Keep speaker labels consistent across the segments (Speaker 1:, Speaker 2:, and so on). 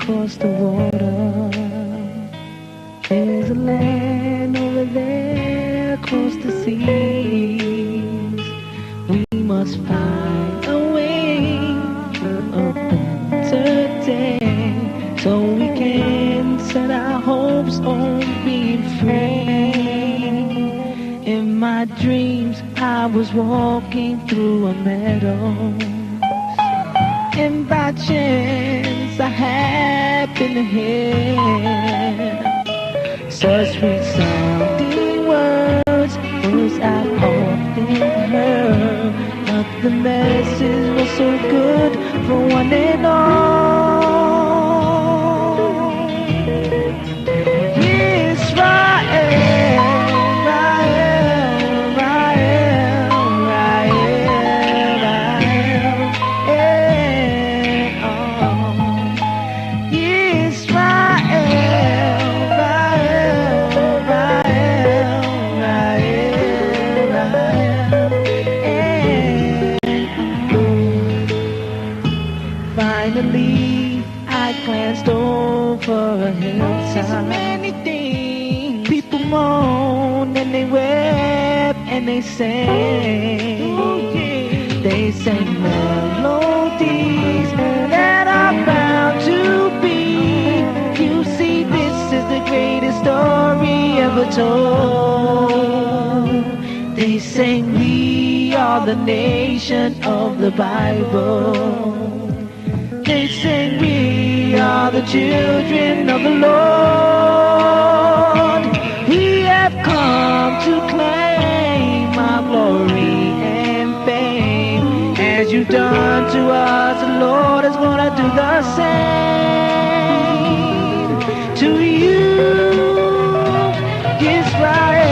Speaker 1: across the water. There's a land over there across the seas. We must find a way of better day, so we can set our hopes on being free. In my dreams, I was walking through a meadow, and by chance I happened to hear such sweet sounding words I've often heard, but the message was so good for one and all. Israel, Rael, Rael, Rael, Rael, Finally, I glanced over a hillside. Many things. People moan and they weep and they sing. They sing melodies that are bound to be. You see, this is the greatest story ever told. They sing, we are the nation of the Bible. They sing, we are the children of the Lord. We have come to claim our glory and fame. As you've done to us, the Lord is gonna do the same to you, Israel.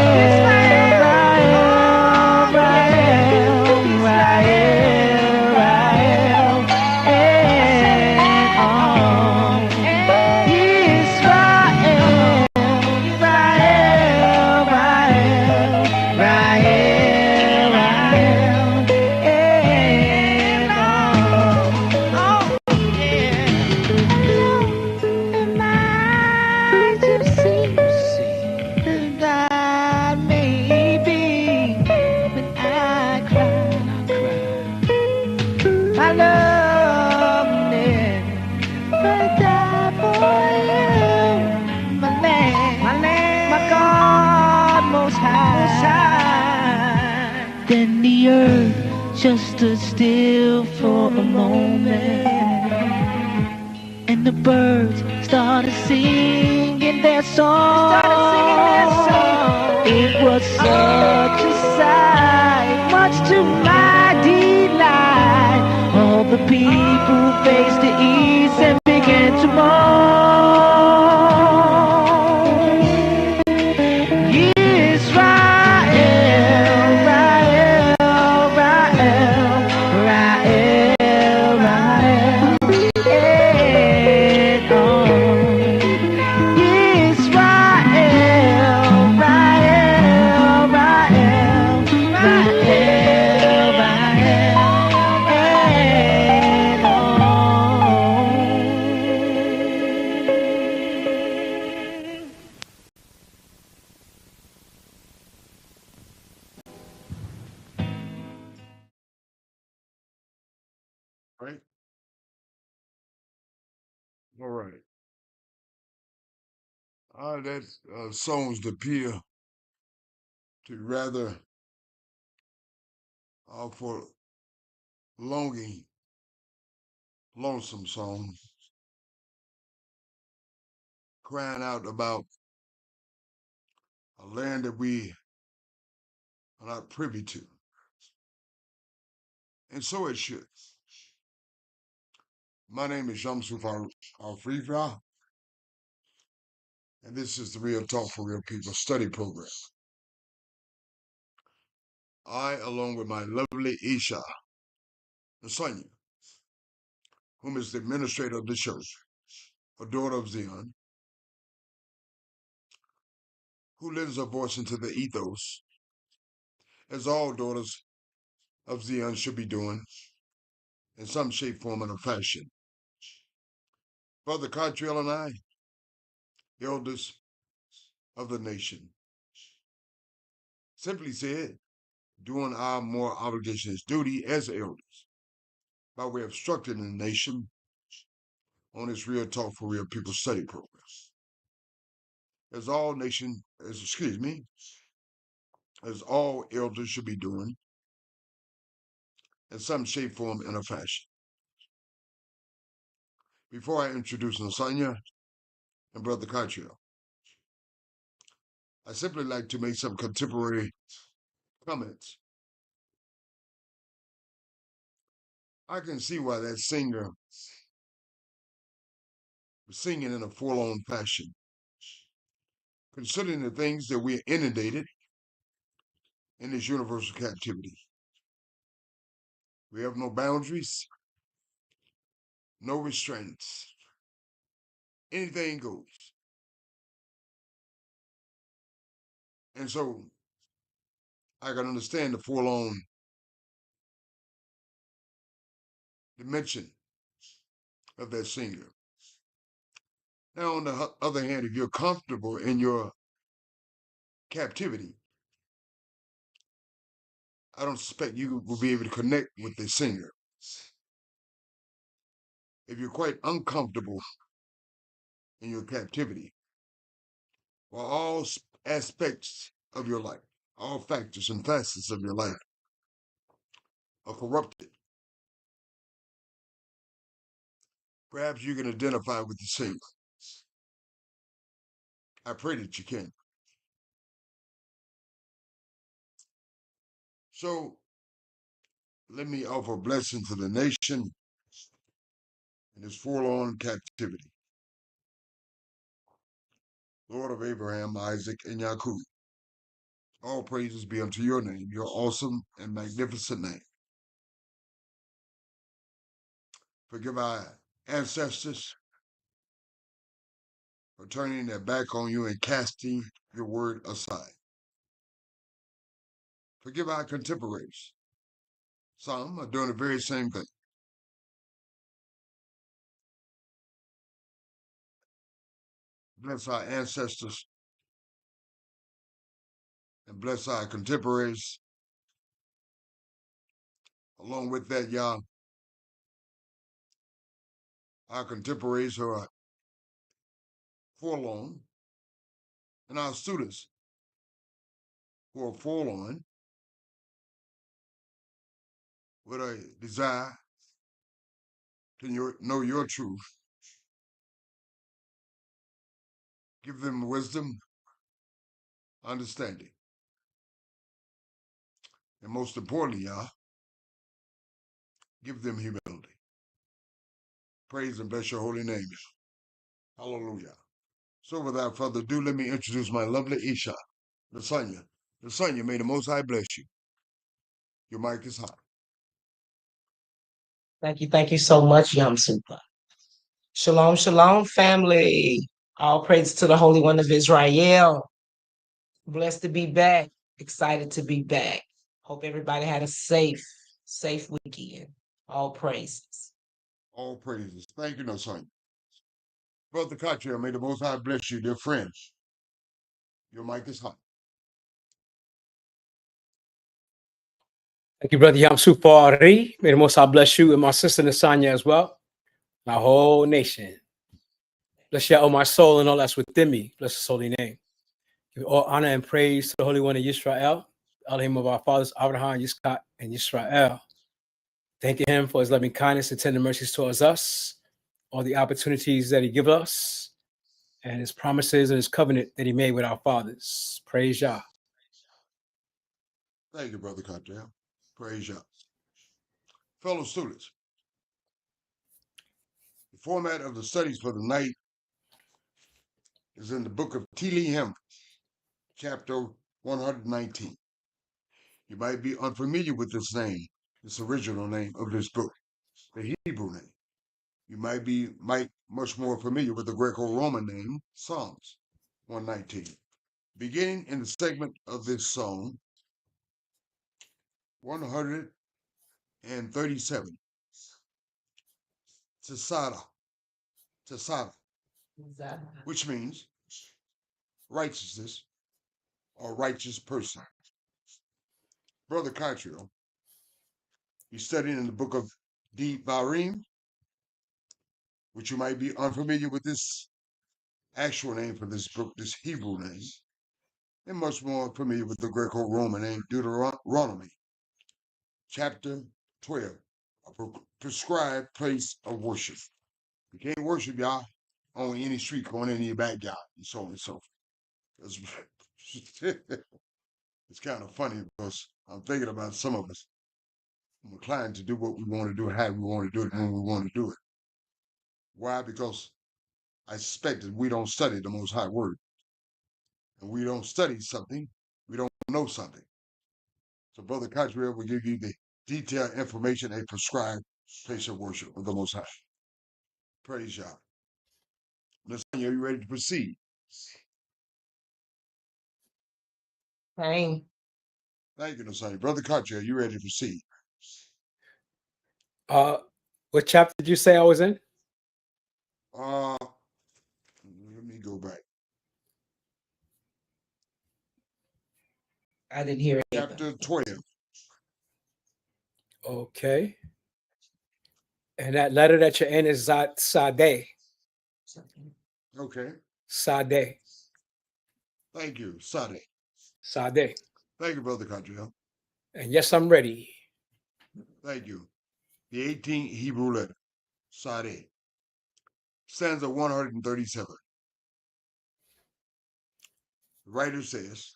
Speaker 1: Then the earth just stood still for a moment, and the birds started singing their song. It was such a sight, much to my delight. All the people faced the east and began to mourn.
Speaker 2: Right? All right. That songs appear to be rather for longing, lonesome songs, crying out about a land that we are not privy to. And so it should. My name is Shamsuf Al-Frifra, and this is the Real Talk for Real People study program. I, along with my lovely Isha Nasanya, whom is the administrator of the church, a daughter of Zion, who lends her voice into the ethos, as all daughters of Zion should be doing, in some shape, form, and fashion. Brother Cottrell and I, elders of the nation, simply said, doing our moral obligation as duty as elders by way of structuring the nation on this Real Talk for Real People study program. As all elders should be doing in some shape, form, and a fashion. Before I introduce Lasagna and Brother Cottrell, I simply like to make some contemporary comments. I can see why that singer was singing in a forlorn fashion, considering the things that we are inundated in this universal captivity. We have no boundaries, no restraints. Anything goes. And so I can understand the forlorn dimension of that singer. Now, on the other hand, if you're comfortable in your captivity, I don't suspect you will be able to connect with the singer. If you're quite uncomfortable in your captivity, well, all aspects of your life, all factors and facets of your life are corrupted. Perhaps you can identify with the singer. I pray that you can. So let me offer a blessing to the nation in this forlorn captivity. Lord of Abraham, Isaac, and Jacob, all praises be unto your name, your awesome and magnificent name. Forgive our ancestors for turning their back on you and casting your word aside. Forgive our contemporaries. Some are doing the very same thing. Bless our ancestors and bless our contemporaries. Along with that, y'all, our contemporaries who are forlorn, and our students who are forlorn with a desire to know your truth. Give them wisdom, understanding, and most importantly, y'all, give them humility. Praise and bless your holy name. Hallelujah. So without further ado, let me introduce my lovely Isha, Lasagna. Lasagna, may the Most High bless you. Your mic is hot.
Speaker 3: Thank you so much, Yam Super. Shalom, shalom, family. All praise to the Holy One of Israel. Blessed to be back. Excited to be back. Hope everybody had a safe weekend. All praises.
Speaker 2: All praises. Thank you, Lasagna. Brother Cottrell, may the Most High bless you, dear friends. Your mic is hot.
Speaker 4: Thank you, Brother Yamsupari. May the Most High bless you and my sister Nasanya as well. My whole nation. Bless you, oh my soul, and all that's within me. Bless his holy name. Give all honor and praise to the Holy One of Yisrael, Elohim of our fathers, Abraham, Yitzchak, and Yisrael. Thanking him for his loving kindness and tender mercies towards us, all the opportunities that he gives us, and his promises and his covenant that he made with our fathers. Praise Yah.
Speaker 2: Thank you, Brother Cottrell. Praise Yah. Fellow students, the format of the studies for the night is in the book of Tehillim, chapter 119. You might be unfamiliar with this name, this original name of this book, the Hebrew name. You might be much more familiar with the Greco-Roman name, Psalms 119. Beginning in the segment of this song, 137, Tisara, Tesada, which means righteousness or righteous person. Brother Cottrell, he's studying in the book of Devarim, which you might be unfamiliar with this actual name for this book, this Hebrew name, and much more familiar with the Greco-Roman name Deuteronomy, chapter 12, a prescribed place of worship. You can't worship y'all on any street corner in your backyard, and so on and so forth. It's kind of funny because I'm thinking about some of us. I'm inclined to do what we want to do, how we want to do it, when we want to do it. Why? Because I suspect that we don't study the Most High Word. And we don't study something, we don't know something. So Brother Cottrell will give you the detailed information a prescribed place of worship of the Most High. Praise Yah. Nathaniel, are you ready to proceed?
Speaker 3: Same.
Speaker 2: Thank you, Nathaniel. Brother Cottrell, you ready to proceed?
Speaker 4: What chapter did you say I was in?
Speaker 2: Let me go back.
Speaker 3: I didn't hear it.
Speaker 2: Chapter 12.
Speaker 4: Okay. And that letter that you're in is Sadeh.
Speaker 2: Okay.
Speaker 4: Sadeh.
Speaker 2: Thank you, Sadeh.
Speaker 4: Sadeh.
Speaker 2: Thank you, Brother Cottrell.
Speaker 4: And yes, I'm ready.
Speaker 2: Thank you. The 18th Hebrew letter, Sadeh, stanza 137. The writer says,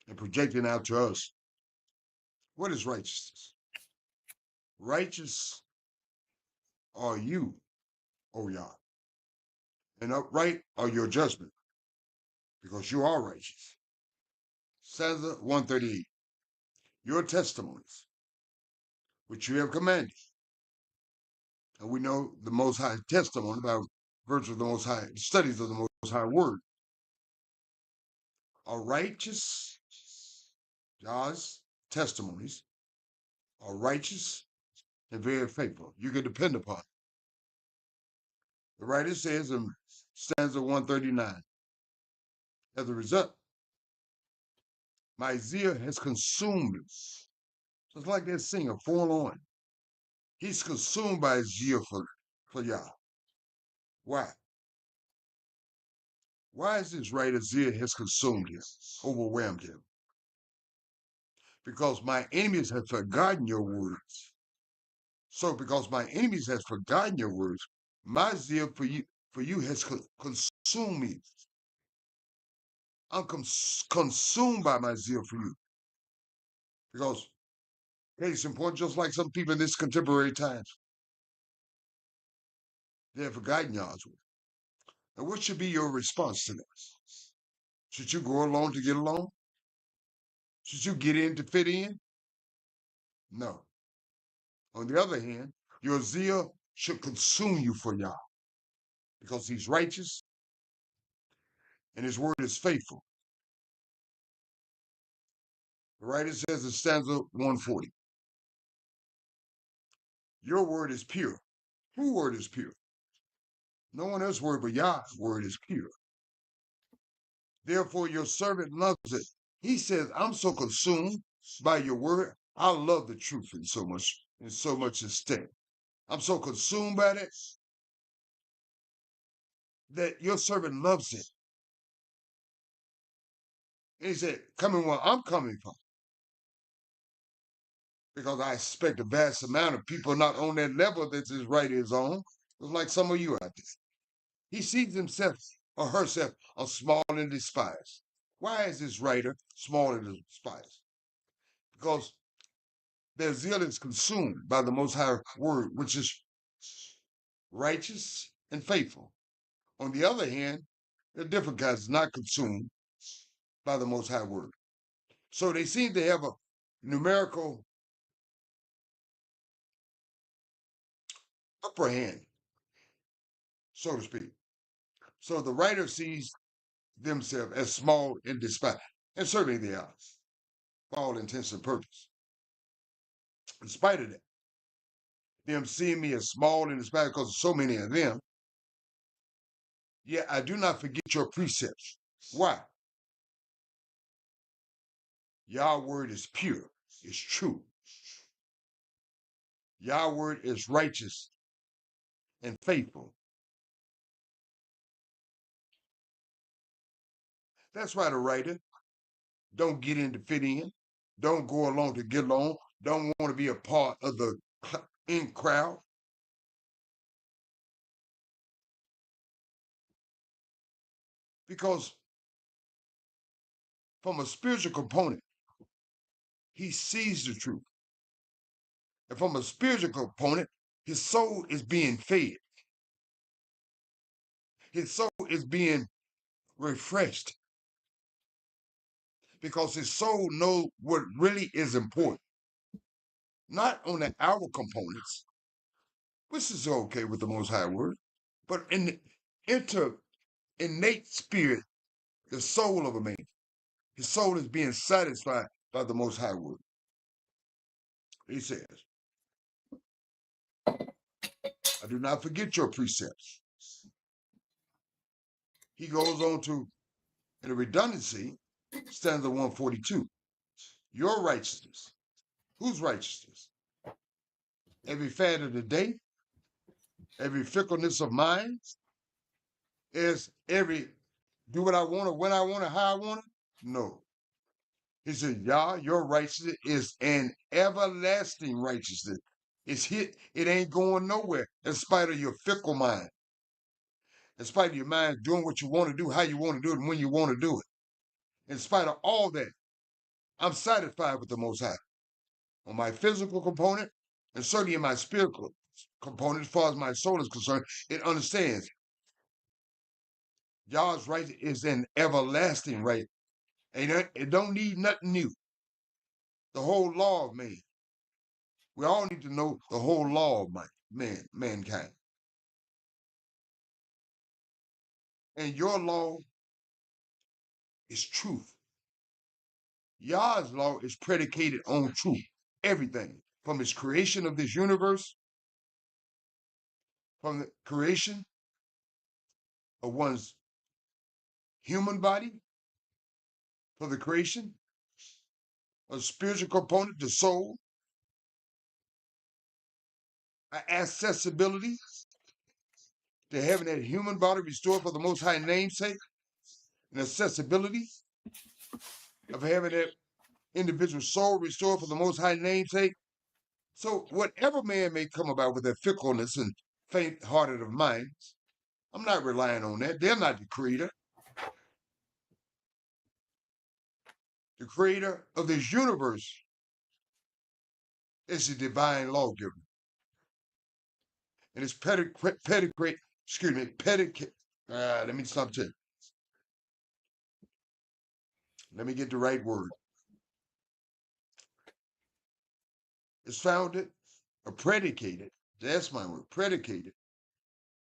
Speaker 2: and projecting out to us, what is righteousness? Righteous are you, O Yah, and upright are your judgment, because you are righteous. Stanza 138. Your testimonies, which you have commanded. And we know the Most High testimony by virtue of the Most High, studies of the Most High Word, are righteous. God's testimonies are righteous and very faithful. You can depend upon it. The writer says in stanza 139, as a result, my zeal has consumed me. Just like that singer, forlorn. He's consumed by his zeal for Yah. Why? Why is this writer zeal has consumed him, overwhelmed him? Because my enemies have forgotten your words. So because my enemies have forgotten your words, my zeal for you has consumed me. I'm consumed by my zeal for you. Because, case in point, just like some people in this contemporary times, they have forgotten God's word. And what should be your response to this? Should you go along to get along? Should you get in to fit in? No. On the other hand, your zeal should consume you for Yah, because he's righteous and his word is faithful. The writer says in stanza 140, your word is pure. Whose word is pure? No one else's word but Yah's word is pure. Therefore, your servant loves it. He says, I'm so consumed by your word. I love the truth in so much extent. I'm so consumed by it that your servant loves it. And he said, coming where I'm coming from. Because I expect a vast amount of people not on that level that this writer is on. It's like some of you out there. He sees himself or herself as small and despised. Why is this writer small and despised? Because their zeal is consumed by the Most High Word, which is righteous and faithful. On the other hand, there are different kinds not consumed by the Most High Word. So they seem to have a numerical upper hand, so to speak. So the writer sees themselves as small and despised. And certainly they are, for all intents and purposes. In spite of that, them seeing me as small and despised because of so many of them, Yet I do not forget your precepts. Why? Your word is pure, is true. Your word is righteous and faithful. That's why the writer don't get in to fit in, don't go along to get along, don't want to be a part of the in crowd. Because from a spiritual component, he sees the truth. And from a spiritual component, his soul is being fed. His soul is being refreshed because his soul knows what really is important. Not on the outer components, which is okay with the Most High Word, but in the innate spirit, the soul of a man. His soul is being satisfied by the Most High Word. He says, I do not forget your precepts. He goes on to, in the redundancy, stanza 142. Your righteousness. Whose righteousness? Every fad of the day, every fickleness of mind, is every do what I want to, when I want to, how I want it? No. He said, Yah, your righteousness is an everlasting righteousness. It's hit, it ain't going nowhere in spite of your fickle mind. In spite of your mind doing what you want to do, how you want to do it, and when you want to do it. In spite of all that, I'm satisfied with the Most High. On my physical component, and certainly in my spiritual component, as far as my soul is concerned, it understands Yah's right is an everlasting right. And it don't need nothing new. The whole law of man. We all need to know the whole law of mankind. And your law is truth. Yah's law is predicated on truth. Everything. From his creation of this universe, from the creation of one's human body, for the creation of the spiritual component, the soul, accessibility to having that human body restored for the Most High namesake, and accessibility of having that individual soul restored for the Most High namesake. So whatever man may come about with their fickleness and faint-hearted of minds, I'm not relying on that. They're not the creator. The creator of this universe is the divine lawgiver. And it's pedicate, let me stop there. Let me get the right word. It's founded or predicated, that's my word, predicated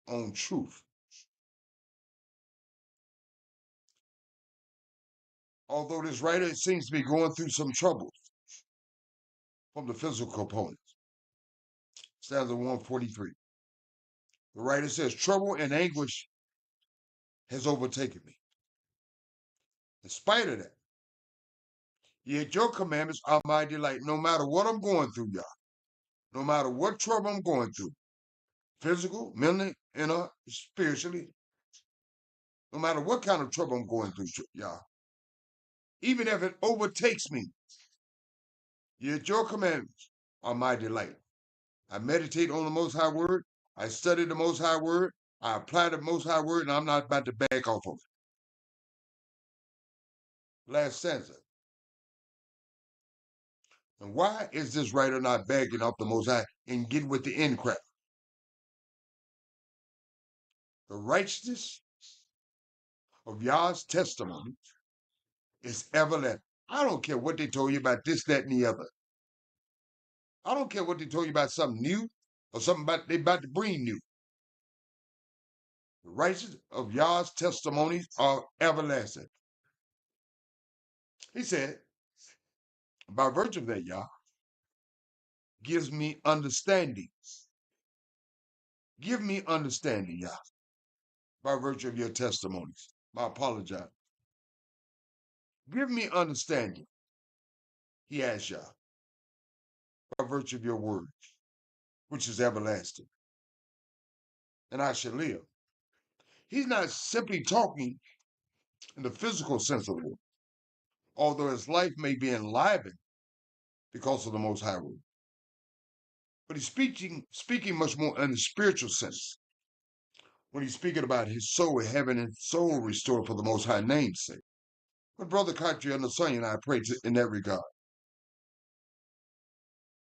Speaker 2: on truth. Although this writer seems to be going through some troubles from the physical components. Stanza 143. The writer says, trouble and anguish has overtaken me. In spite of that, yet your commandments are my delight, no matter what I'm going through, y'all. No matter what trouble I'm going through, physical, mentally, spiritually, no matter what kind of trouble I'm going through, y'all. Even if it overtakes me, yet your commandments are my delight. I meditate on the Most High Word. I study the Most High Word. I apply the Most High Word, and I'm not about to back off of it. Last stanza. And why is this writer not backing up the Most High and getting with the end crowd? The righteousness of Yah's testimony is everlasting. I don't care what they told you about this, that, and the other. I don't care what they told you about something new or something they about to bring new. The righteousness of Yah's testimonies are everlasting. He said, by virtue of that, Yah gives me understanding. Give me understanding, Yah. by virtue of your testimonies. I apologize. Give me understanding, he asks Yah, by virtue of your word, which is everlasting, and I shall live. He's not simply talking in the physical sense of the word, although his life may be enlivened because of the Most High word. But he's speaking much more in the spiritual sense when he's speaking about his soul having his soul restored for the Most High name's sake. But Brother Khatri and the Son and I pray in that regard.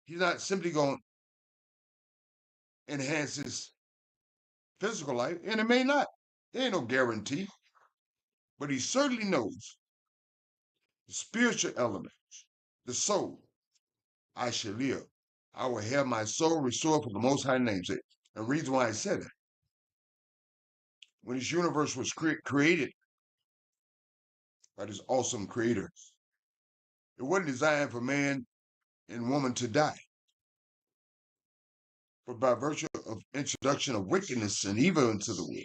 Speaker 2: He's not simply going to enhance his physical life, and it may not. There ain't no guarantee. But he certainly knows the spiritual element, the soul. I shall live. I will have my soul restored for the Most High name's sake. And the reason why I said that, when this universe was created by this awesome creator, it wasn't designed for man and woman to die. But by virtue of introduction of wickedness and evil into the world,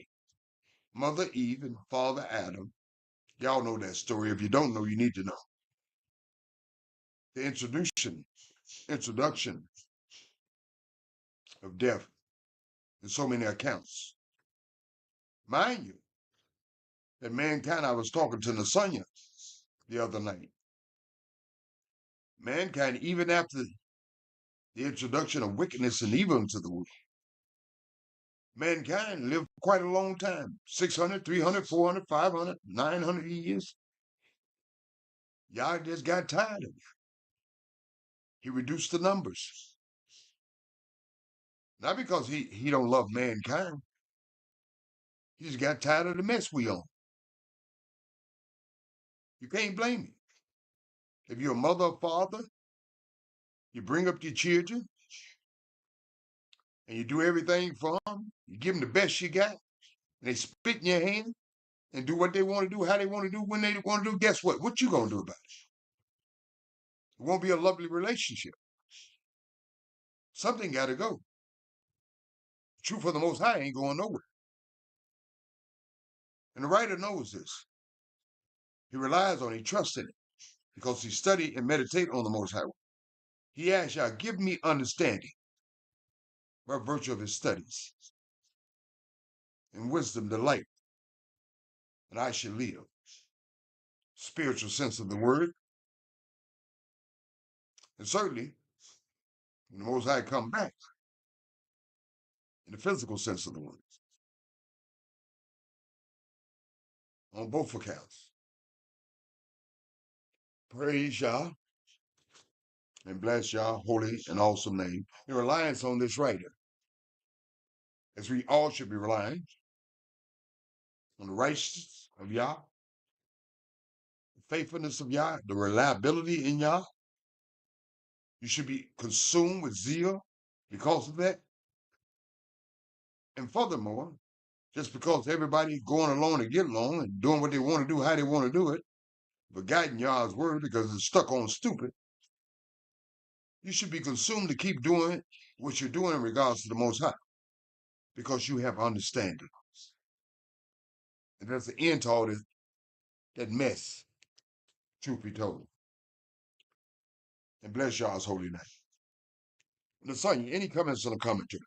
Speaker 2: Mother Eve and Father Adam, y'all know that story. If you don't know, you need to know. The introduction of death in so many accounts. Mind you, that mankind, I was talking to Nasanya the other night. Mankind, even after the introduction of wickedness and evil into the world, mankind lived quite a long time, 600, 300, 400, 500, 900 years. Y'all just got tired of it. He reduced the numbers. Not because he don't love mankind. He just got tired of the mess we on. You can't blame him. If you're a mother or father, you bring up your children, and you do everything for them. You give them the best you got, and they spit in your hand and do what they want to do, how they want to do, when they want to do. Guess what? What you gonna do about it? It won't be a lovely relationship. Something got to go. Truth for the Most High ain't going nowhere. And the writer knows this. He relies on it, he trusts in it, because he studied and meditate on the Most High. He asks y'all, give me understanding by virtue of his studies, and wisdom, delight, and I shall live. Spiritual sense of the word. And certainly, when the Most High come back, in the physical sense of the word, on both accounts. Praise Yah and bless Yah holy and awesome name. In reliance on this writer, as we all should be relying on the righteousness of Yah, the faithfulness of Yah, the reliability in Yah. You should be consumed with zeal because of that. And furthermore, just because everybody going along to get along and doing what they want to do, how they want to do it, forgotten Yah's word because it's stuck on stupid, you should be consumed to keep doing what you're doing in regards to the Most High, because you have understanding. And that's the end to all this, that mess, truth be told. And bless Yah's holy name. Nasanya, any comments on the commentary?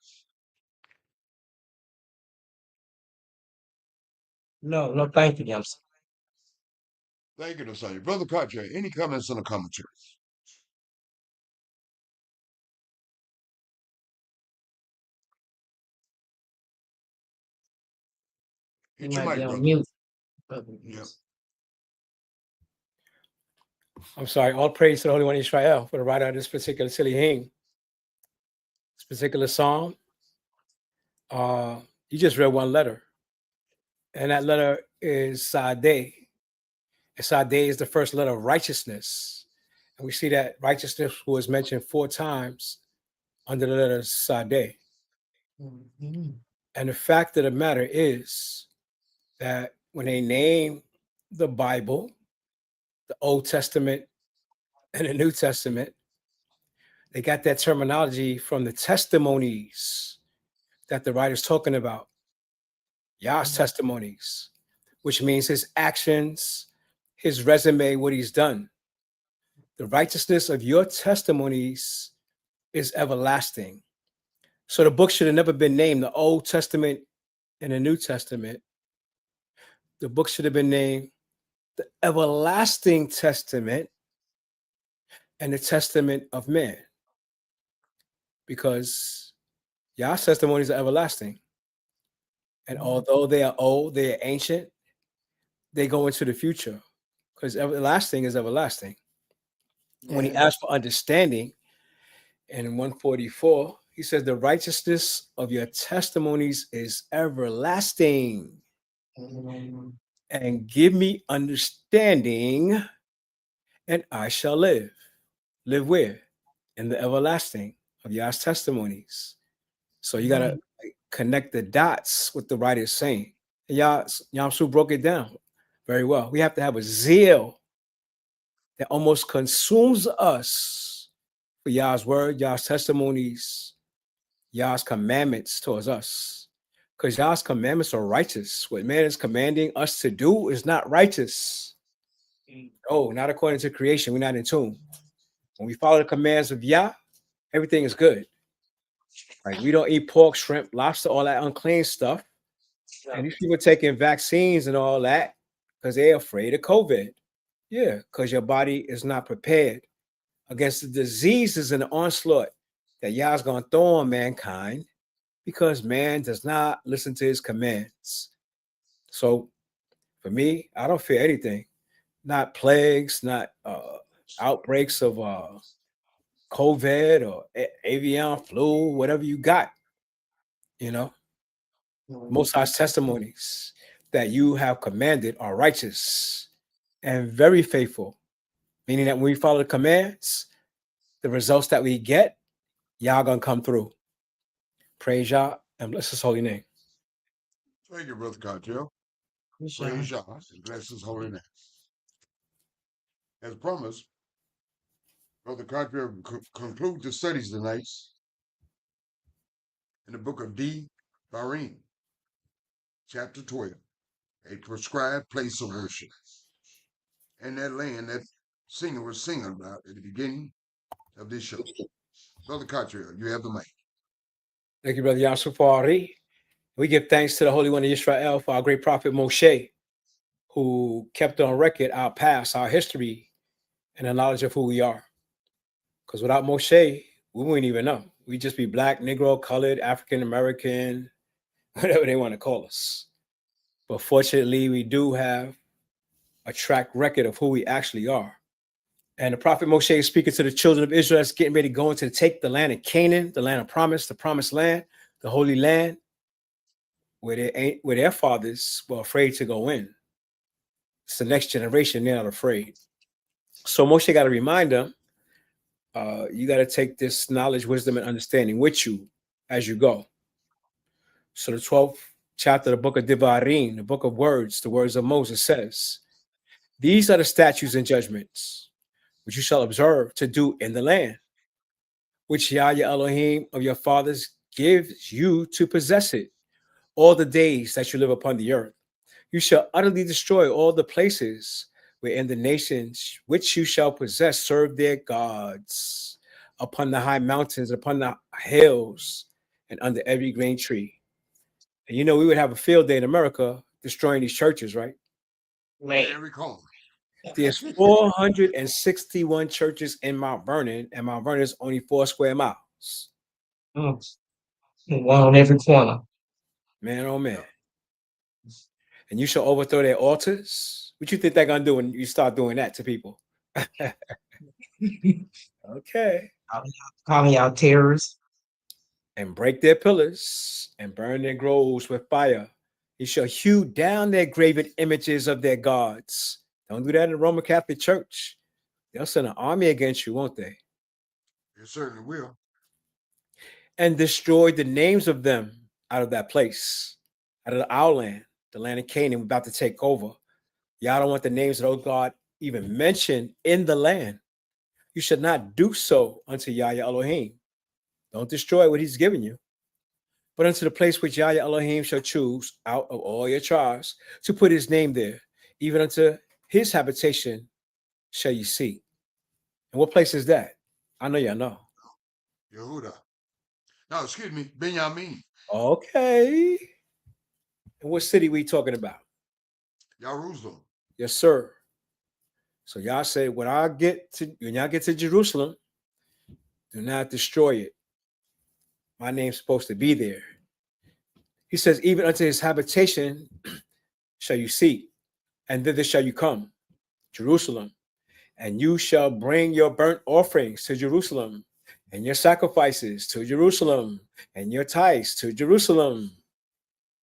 Speaker 3: No, thank you, Yamsa.
Speaker 2: Thank you, Nasanya. Brother Khatri, any comments on the commentary?
Speaker 3: You
Speaker 2: Hit your
Speaker 3: might be
Speaker 2: mic,
Speaker 3: on
Speaker 2: brother.
Speaker 3: mute.
Speaker 2: Yep.
Speaker 4: I'm sorry. All praise to the Holy One of Israel for the writer of this particular Silihim. This particular psalm. You just read one letter. And that letter is Sadeh. And Sadeh is the first letter of righteousness. And we see that righteousness was mentioned 4 times under the letter Sadeh.
Speaker 3: Mm-hmm.
Speaker 4: And the fact of the matter is that when they name the Bible, the Old Testament and the New Testament, they got that terminology from the testimonies that the writer's talking about. Yah's testimonies, which means his actions, his resume, what he's done. The righteousness of your testimonies is everlasting. So the book should have never been named the Old Testament and the New Testament. The book should have been named the Everlasting Testament and the Testament of Man, because Yah's testimonies are everlasting. And although they are old, they are ancient, they go into the future, because everlasting is everlasting. When he asked for understanding in 144, he says, the righteousness of your testimonies is everlasting. And give me understanding, and I shall live. Live where? In the everlasting of Yah's testimonies. So you got to connect the dots with the writer is saying. And Yamsu broke it down very well. We have to have a zeal that almost consumes us for Yah's word, Yah's testimonies, Yah's commandments towards us. Because Yah's commandments are righteous. What man is commanding us to do is not righteous. Oh, not according to creation. We're not in tune. When we follow the commands of Yah, everything is good. Right? We don't eat pork, shrimp, lobster, all that unclean stuff. And these people taking vaccines and all that because they're afraid of COVID. Yeah, because your body is not prepared against the diseases and the onslaught that Yah's going to throw on mankind because man does not listen to his commands. So for me, I don't fear anything. Not plagues, not outbreaks of COVID or avian flu, whatever you got. You know, Most High's testimonies that you have commanded are righteous and very faithful, meaning that when we follow the commands, the results that we get, Yah gonna come through. Praise Yah and bless his holy name.
Speaker 2: Thank you, Brother Cartel. Praise Yah and bless his holy name. As promised, Brother Cartel conclude the studies tonight in the book of Devarim, chapter 12, a prescribed place of worship. And that land that singer was singing about at the beginning of this show. Brother Cartel, you have the mic.
Speaker 4: Thank you, Brother Yamsufari. We give thanks to the Holy One of Israel for our great prophet Moshe, who kept on record our past, our history, and the knowledge of who we are. Because without Moshe, we wouldn't even know. We'd just be black, Negro, colored, African American, whatever they want to call us. But fortunately, we do have a track record of who we actually are. And the prophet Moshe is speaking to the children of Israel that's getting ready to go into take the land of Canaan, the land of promise, the promised land, the holy land, where their fathers were afraid to go in. It's the next generation, they're not afraid. So Moshe got to remind them, you got to take this knowledge, wisdom, and understanding with you as you go. So the 12th chapter of the book of Devarim, the book of words, the words of Moses says, these are the statutes and judgments which you shall observe to do in the land, which Yah your Elohim of your fathers gives you to possess it all the days that you live upon the earth. You shall utterly destroy all the places wherein the nations which you shall possess serve their gods, upon the high mountains, upon the hills, and under every green tree. And you know, we would have a field day in America destroying these churches, right?
Speaker 2: Every corner.
Speaker 4: There's 461 churches in Mount Vernon, and Mount Vernon is only 4 square miles.
Speaker 3: One on every corner.
Speaker 4: Man, oh man. And you shall overthrow their altars. What you think they're going to do when you start doing that to people? Okay.
Speaker 3: Calling out terrorists.
Speaker 4: And break their pillars and burn their groves with fire. You shall hew down their graven images of their gods. Don't do that in the Roman Catholic Church. They'll send an army against you, won't they?
Speaker 2: It certainly will.
Speaker 4: And destroy the names of them out of that place, out of our land, the land of Canaan we're about to take over. Y'all don't want the names of those God even mentioned in the land. You should not do so unto Yah your Elohim. Don't destroy what he's given you. but unto the place which Yahweh Elohim shall choose out of all your tribes to put his name there, even unto his habitation shall you see. And what place is that? I know y'all know.
Speaker 2: Yehuda. No, excuse me, Benjamin.
Speaker 4: Okay. And what city we talking about?
Speaker 2: Jerusalem.
Speaker 4: Yes, sir. So y'all say, when y'all get to Jerusalem, do not destroy it. My name's supposed to be there. He says, even unto his habitation shall you see, and thither shall you come, Jerusalem, and you shall bring your burnt offerings to Jerusalem, and your sacrifices to Jerusalem, and your tithes to Jerusalem,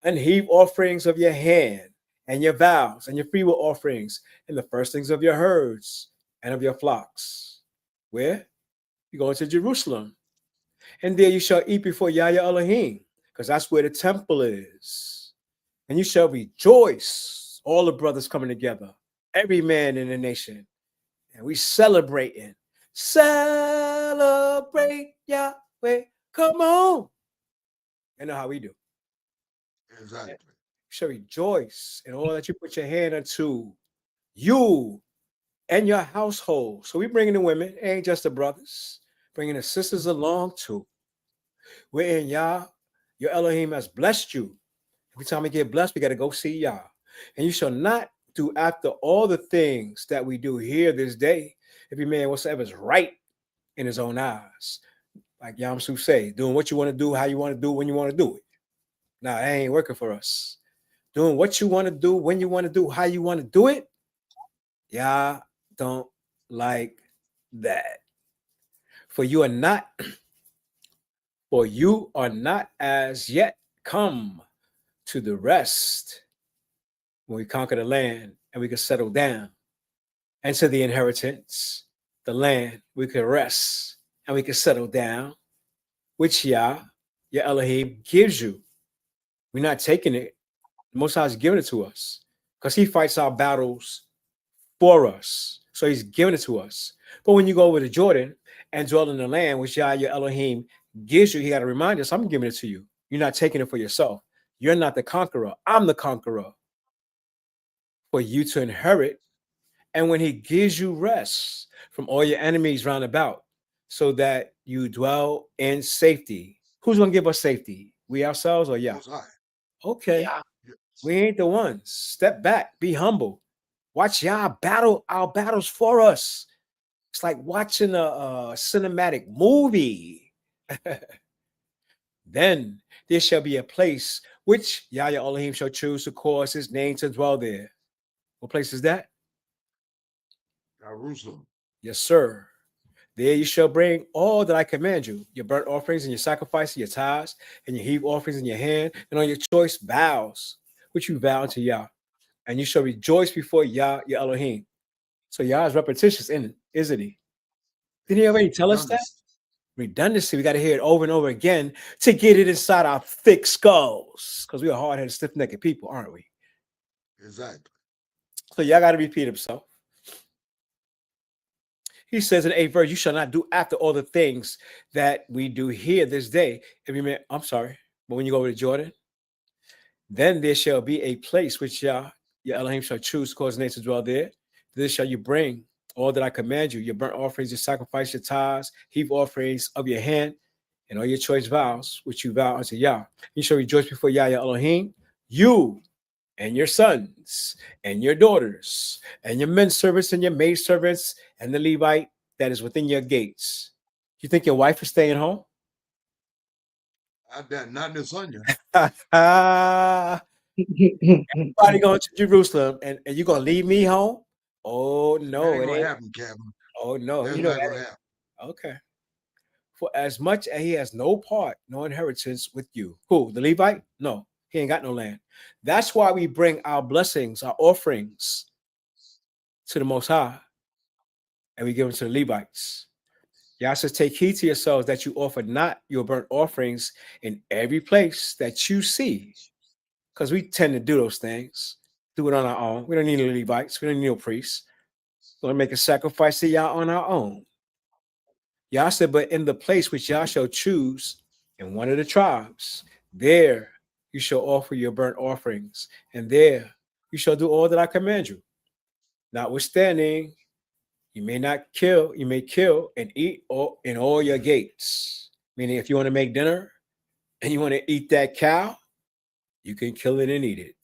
Speaker 4: and heave offerings of your hand, and your vows, and your freewill offerings, and the firstlings of your herds, and of your flocks. Where? You're going to Jerusalem. And there you shall eat before Yahweh Elohim, because that's where the temple is. And you shall rejoice, all the brothers coming together, every man in the nation. And we celebrating. Celebrate Yahweh. Come on. You know how we do.
Speaker 2: Exactly.
Speaker 4: You shall rejoice in all that you put your hand unto, you and your household. So we bringing the women, it ain't just the brothers, bringing the sisters along too. Wherein Yah, your Elohim has blessed you. Every time we get blessed, we got to go see Yah. And you shall not do after all the things that we do here this day. Every man whatsoever is right in his own eyes. Like Yamsu say, doing what you want to do, how you want to do, when you want to do it. Nah, that ain't working for us. Doing what you want to do, when you want to do, how you want to do it. Yah don't like that. For you are not as yet come to the rest when we conquer the land and we can settle down, and to the inheritance, the land, we can rest and we can settle down, which Yah, your Elohim, gives you. We're not taking it. The Most High is giving it to us because he fights our battles for us. So he's giving it to us. But when you go over to Jordan and dwell in the land which Yah, your Elohim, gives you, he got to remind us, I'm giving it to you. You're not taking it for yourself. You're not the conqueror. I'm the conqueror for you to inherit. And when he gives you rest from all your enemies round about, so that you dwell in safety. Who's going to give us safety? We ourselves or Yah? Okay.
Speaker 3: Yeah.
Speaker 4: We ain't the ones. Step back. Be humble. Watch Yah battle our battles for us. It's like watching a cinematic movie. Then there shall be a place which Yahweh Elohim shall choose to cause his name to dwell there. What place is that?
Speaker 2: Jerusalem.
Speaker 4: Yes, sir. There you shall bring all that I command you, your burnt offerings and your sacrifices, your tithes, and your heave offerings in your hand, and on your choice vows, which you vow unto Yah. And you shall rejoice before Yah, your Elohim. So Yah is repetitious in it, isn't he? Didn't he already tell us that? Redundancy. We got to hear it over and over again to get it inside our thick skulls, because we are hard-headed, stiff-necked people, aren't we?
Speaker 2: Exactly.
Speaker 4: So Yah got to repeat himself. He says in 8th verse, you shall not do after all the things that we do here this day. I'm sorry, but when you go over to Jordan, then there shall be a place which Yah, your Elohim, shall choose to cause nature to dwell there. This shall you bring all that I command you, your burnt offerings, your sacrifice, your tithes, heave offerings of your hand, and all your choice vows, which you vow unto Yah. You shall rejoice before Yah, your Elohim, you and your sons and your daughters and your men servants and your maid servants and the Levite that is within your gates. You think your wife is staying home?
Speaker 2: Not in Sonia.
Speaker 4: Everybody going to Jerusalem and you're going to leave me home? Oh, no.
Speaker 2: That ain't gonna happen, Captain.
Speaker 4: Oh, no.
Speaker 2: That's
Speaker 4: you know
Speaker 2: not gonna happen.
Speaker 4: Okay. For as much as he has no part, no inheritance with you. Who? The Levite? No. He ain't got no land. That's why we bring our blessings, our offerings to the Most High, and we give them to the Levites. Yah says, take heed to yourselves that you offer not your burnt offerings in every place that you see, because we tend to do those things, do it on our own. We don't need no Levites. We don't need no priests. We're going to make a sacrifice to Yah on our own. Yah said, but in the place which Yah shall choose in one of the tribes, There you shall offer your burnt offerings, and there you shall do all that I command you. Notwithstanding, you may not kill, you may kill and eat in all your gates. Meaning, if you want to make dinner and you want to eat that cow, you can kill it and eat it.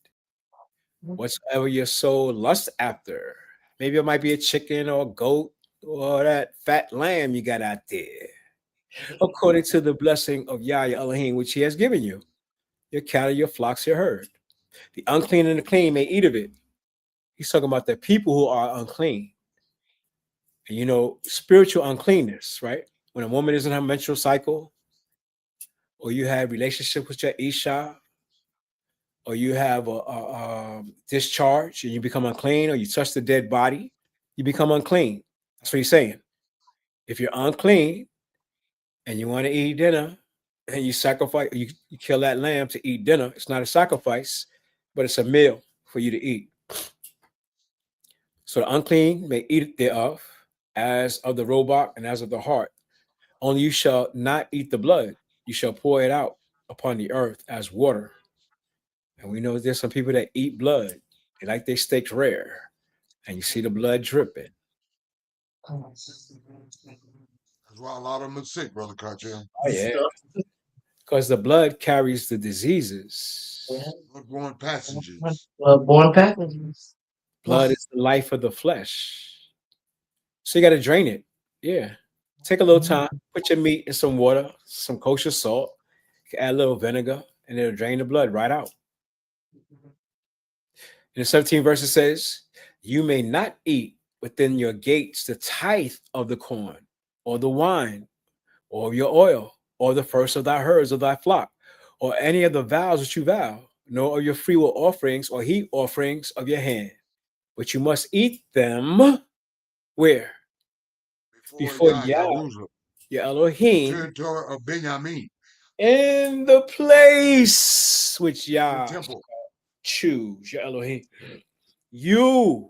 Speaker 4: Whatsoever your soul lusts after, maybe it might be a chicken or a goat or that fat lamb you got out there, according to the blessing of Yahweh Elohim, which he has given you. Your cattle, your flocks, your herd. The unclean and the clean may eat of it. He's talking about the people who are unclean. And you know, spiritual uncleanness, right? When a woman is in her menstrual cycle, or you have relationship with your Isha, or you have a discharge and you become unclean, or you touch the dead body, you become unclean. That's what he's saying. If you're unclean and you want to eat dinner and you sacrifice, you kill that lamb to eat dinner, it's not a sacrifice, but it's a meal for you to eat. So the unclean may eat thereof, as of the roebuck and as of the hart. Only you shall not eat the blood. You shall pour it out upon the earth as water. And we know there's some people that eat blood. They like their steaks rare. And you see the blood dripping.
Speaker 2: That's why a lot of them are sick, Brother Cartel.
Speaker 4: Oh, yeah. Because the blood carries the diseases.
Speaker 2: Blood-borne passages.
Speaker 3: Blood-borne pathogens.
Speaker 4: Blood is the life of the flesh. So you got to drain it. Yeah. Take a little time. Put your meat in some water, some kosher salt. Add a little vinegar, and it'll drain the blood right out. In the 17th verse, it says, you may not eat within your gates the tithe of the corn, or the wine, or your oil, or the first of thy herds of thy flock, or any of the vows that you vow, nor of your freewill offerings or heat offerings of your hand. But you must eat them where? Before Yahweh, your Elohim,
Speaker 2: territory of Benjamin,
Speaker 4: in the place which Yah choose, your Elohim. You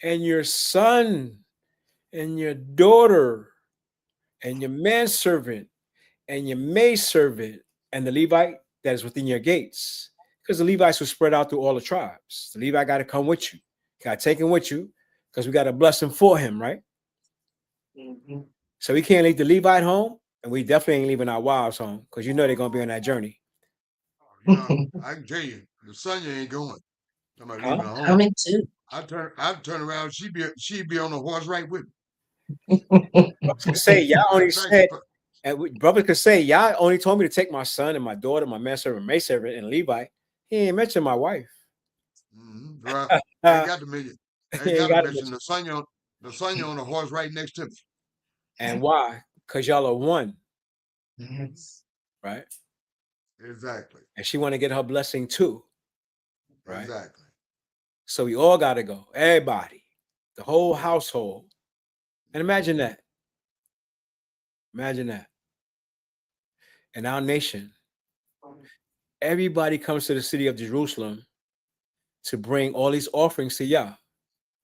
Speaker 4: and your son and your daughter and your manservant and your maidservant and the Levite that is within your gates. Because the Levites were spread out through all the tribes. The Levite got to come with you. Got to take him with you because we got to bless him for him, right? Mm-hmm. So we can't leave the Levite home, and we definitely ain't leaving our wives home because you know they're going to be on that journey.
Speaker 2: You know, I can tell you, the son ain't going. I'm
Speaker 3: coming too.
Speaker 2: I'd turn around, she'd be on the horse right with
Speaker 4: me. Say, y'all only said, and brother could say, y'all only told me to take my son and my daughter, my manservant, maidservant, and Levi. He ain't mentioned my wife.
Speaker 2: Mm-hmm. Right. Ain't got to mention. Ain't got to mention the son on the horse right next to me.
Speaker 4: And why? Because y'all are one.
Speaker 3: Yes.
Speaker 4: Right?
Speaker 2: Exactly.
Speaker 4: And she want to get her blessing too. Right?
Speaker 2: Exactly.
Speaker 4: So we all got to go. Everybody. The whole household. And imagine that. Imagine that. In our nation, everybody comes to the city of Jerusalem to bring all these offerings to Yah.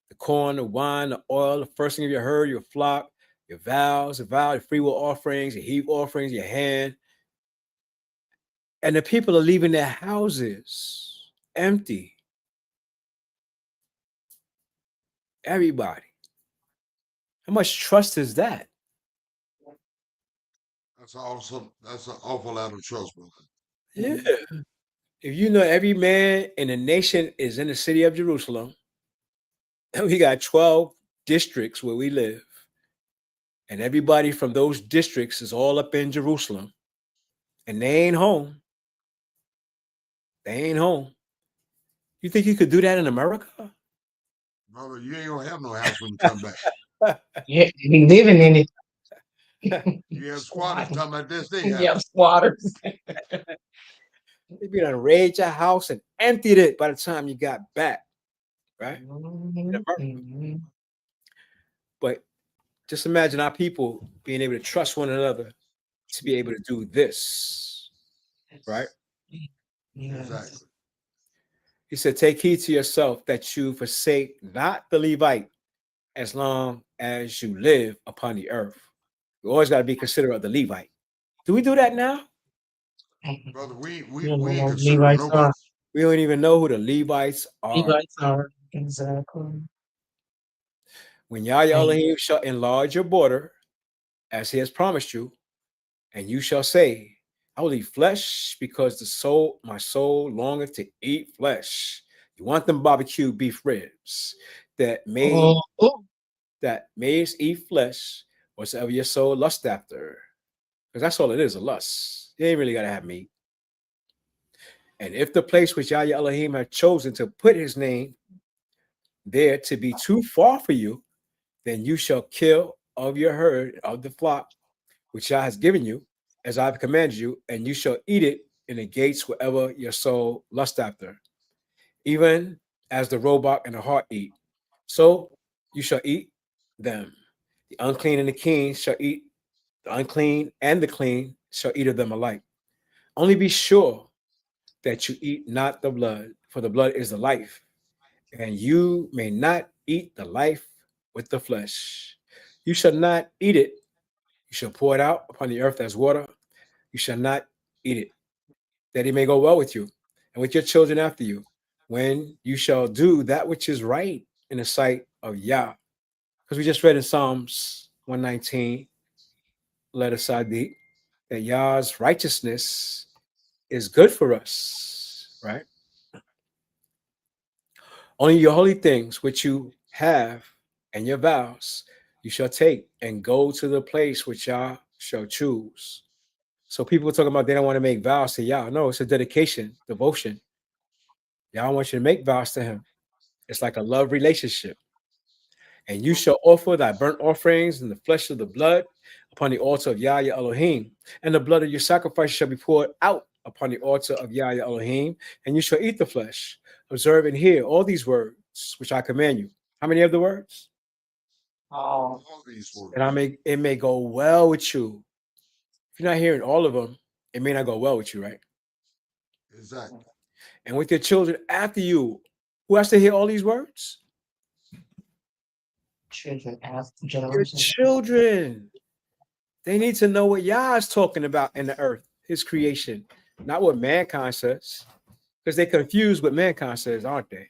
Speaker 4: The corn, the wine, the oil, the first thing of your herd, your flock, your vows, your free will offerings, your heap offerings, your hand. And the people are leaving their houses empty. Everybody. How much trust is that?
Speaker 2: That's awesome. That's an awful lot of trust, brother.
Speaker 4: Yeah. If you know every man in the nation is in the city of Jerusalem, and we got 12 districts where we live, and everybody from those districts is all up in Jerusalem, and they ain't home. They ain't home. You think you could do that in America?
Speaker 2: Brother, you ain't gonna have no house when you come back.
Speaker 3: Yeah, be living in it.
Speaker 2: You have squatters talking about this thing.
Speaker 3: You have squatters.
Speaker 4: They be done raid your house and emptied it by the time you got back, right?
Speaker 3: Mm-hmm.
Speaker 4: But just imagine our people being able to trust one another to be able to do this, right?
Speaker 2: Exactly.
Speaker 4: He said, take heed to yourself that you forsake not the Levite as long as you live upon the earth. You always got to be considerate of the Levite. Do we do that now?
Speaker 2: Brother, we
Speaker 3: You don't know
Speaker 2: ain't
Speaker 3: what
Speaker 2: considering
Speaker 3: Levites
Speaker 2: nobody.
Speaker 3: are.
Speaker 4: We don't even know who the Levites are.
Speaker 3: Levites are. Exactly.
Speaker 4: When Yahweh
Speaker 3: Right.
Speaker 4: Elohim shall enlarge your border, as he has promised you, and you shall say, I will eat flesh because my soul longeth to eat flesh. You want them barbecue beef ribs that may
Speaker 3: Oh,
Speaker 4: eat flesh whatsoever your soul lust after. Because that's all it is, a lust. You ain't really gotta have meat. And if the place which Yahweh Elohim had chosen to put his name there to be too far for you, then you shall kill of your herd of the flock which Yah has given you, as I have commanded you, and you shall eat it in the gates wherever your soul lust after, even as the roebuck and the hart eat. So you shall eat them. The unclean and the clean shall eat, the unclean and the clean shall eat of them alike. Only be sure that you eat not the blood, for the blood is the life, and you may not eat the life with the flesh. You shall not eat it. You shall pour it out upon the earth as water. You shall not eat it, that it may go well with you and with your children after you, when you shall do that which is right in the sight of Yah. Because we just read in Psalms 119, letter Sadiq, that Yah's righteousness is good for us, right? Only your holy things which you have and your vows you shall take and go to the place which Yah shall choose. So people are talking about they don't want to make vows to Yah. No, it's a dedication, devotion. Yah wants you to make vows to him. It's like a love relationship. And you shall offer thy burnt offerings and the flesh of the blood upon the altar of Yah your Elohim. And the blood of your sacrifice shall be poured out upon the altar of Yah your Elohim. And you shall eat the flesh. Observe and hear all these words which I command you. How many of the words?
Speaker 3: oh,
Speaker 2: All these words.
Speaker 4: And it may go well with you. If you're not hearing all of them, it may not go well with you, right?
Speaker 2: Exactly.
Speaker 4: And with your children after you. Who has to hear all these words?
Speaker 3: children after
Speaker 4: Your
Speaker 3: generation.
Speaker 4: children. They need to know what Yah is talking about in the earth, his creation, not what mankind says. Because they're confused what mankind says, aren't they?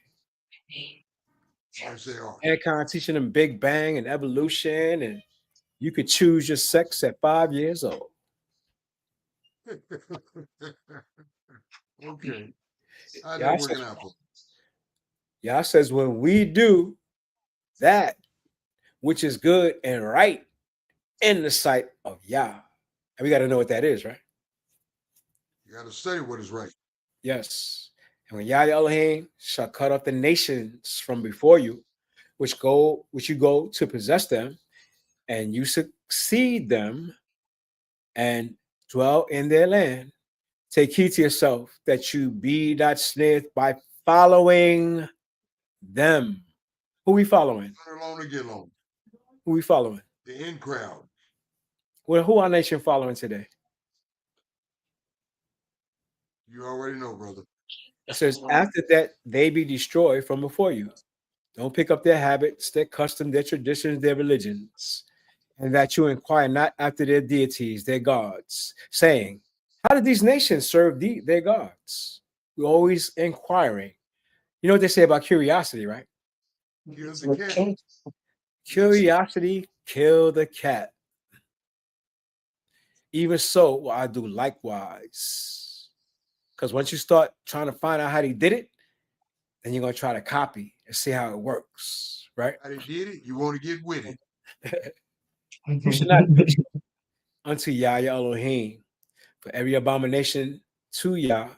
Speaker 2: Yes, they are.
Speaker 4: Mankind teaching them Big Bang and evolution, and you could choose your sex at 5 years old.
Speaker 2: Okay. How's
Speaker 4: Yah
Speaker 2: that
Speaker 4: says,
Speaker 2: working out for?
Speaker 4: Yah says, when we do that which is good and right in the sight of Yah, and we got to know what that is, right?
Speaker 2: You got to study what is right.
Speaker 4: Yes. And when Yah Elohim shall cut off the nations from before you, which you go to possess them, and you succeed them and dwell in their land, take heed to yourself that you be not snared by following them. Who we following?
Speaker 2: Turn along to get along.
Speaker 4: Who we following?
Speaker 2: The in crowd.
Speaker 4: Well, who our nation following today?
Speaker 2: You already know, brother.
Speaker 4: It says, after that, they be destroyed from before you. Don't pick up their habits, their customs, their traditions, their religions, and that you inquire not after their deities, their gods, saying, how did these nations serve their gods? We're always inquiring. You know what they say about curiosity, right?
Speaker 2: Kill the cat.
Speaker 4: Curiosity kill the cat. Even so, will I do likewise. Because once you start trying to find out how they did it, then you're going to try to copy and see how it works, right?
Speaker 2: How they did it, you want to get with it.
Speaker 4: You should not do unto Yah your Elohim, for every abomination to Yah,